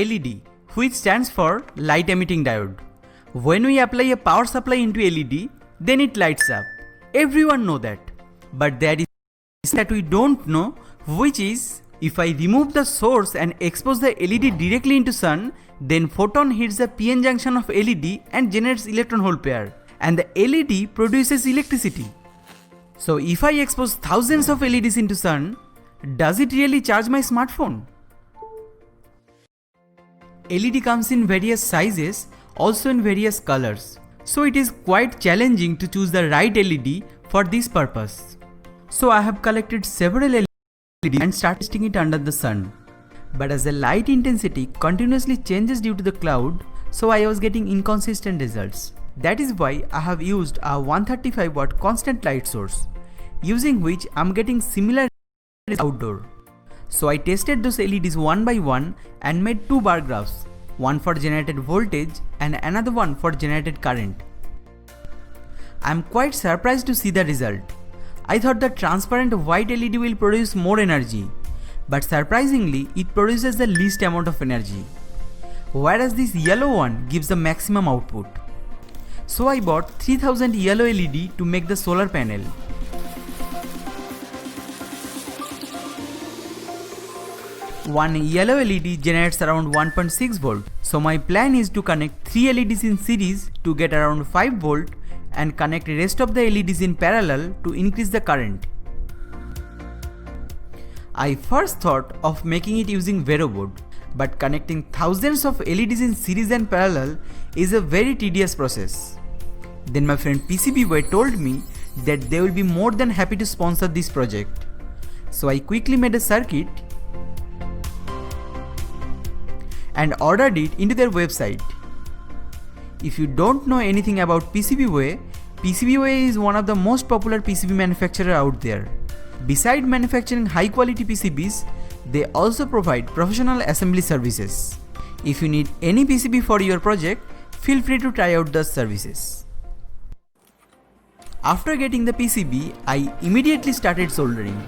LED, which stands for light emitting diode. When we apply a power supply into LED, then it lights up. Everyone know that. But there is that we don't know, which is if I remove the source and expose the LED directly into sun, then photon hits the PN junction of LED and generates electron hole pair, and the LED produces electricity. So if I expose thousands of LEDs into sun, does it really charge my smartphone? LED comes in various sizes, also in various colors. So it is quite challenging to choose the right LED for this purpose. So I have collected several LEDs and started testing it under the sun. But as the light intensity continuously changes due to the cloud, so I was getting inconsistent results. That is why I have used a 135 watt constant light source, using which I am getting similar outdoor. So I tested those LEDs one by one and made two bar graphs, one for generated voltage and another one for generated current. I am quite surprised to see the result. I thought the transparent white LED will produce more energy, but surprisingly it produces the least amount of energy, whereas this yellow one gives the maximum output. So I bought 3000 yellow LED to make the solar panel. One yellow LED generates around 1.6 volt. So my plan is to connect 3 LEDs in series to get around 5 volt and connect the rest of the LEDs in parallel to increase the current. I first thought of making it using Vero board, but connecting thousands of LEDs in series and parallel is a very tedious process. Then my friend PCBWay told me that they will be more than happy to sponsor this project. So I quickly made a circuit and ordered it into their website. If you don't know anything about PCBWay, PCBWay is one of the most popular PCB manufacturer out there. Besides manufacturing high quality PCBs, they also provide professional assembly services. If you need any PCB for your project, feel free to try out those services. After getting the PCB, I immediately started soldering.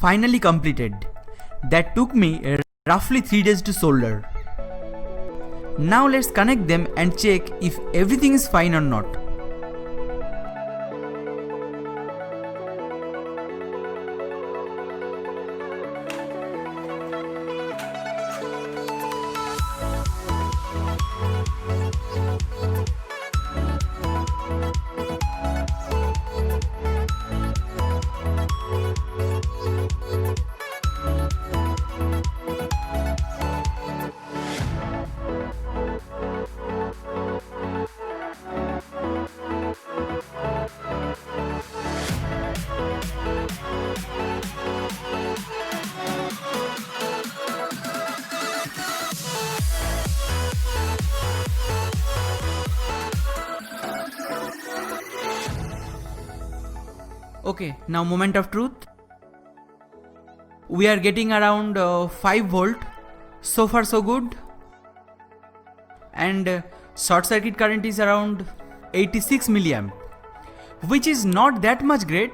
Finally completed. That took me roughly 3 days to solder. Now let's connect them and check if everything is fine or not. Okay, now moment of truth. We are getting around 5 volt. So far so good. And short circuit current is around 86 milliamp, which is not that much great,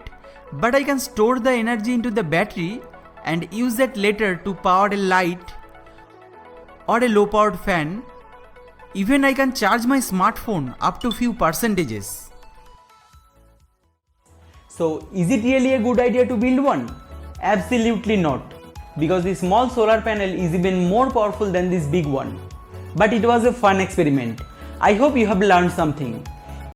but I can store the energy into the battery and use that later to power a light or a low powered fan. Even I can charge my smartphone up to few percentages. So is it really a good idea to build one? Absolutely not, because the small solar panel is even more powerful than this big one. But it was a fun experiment. I hope you have learned something.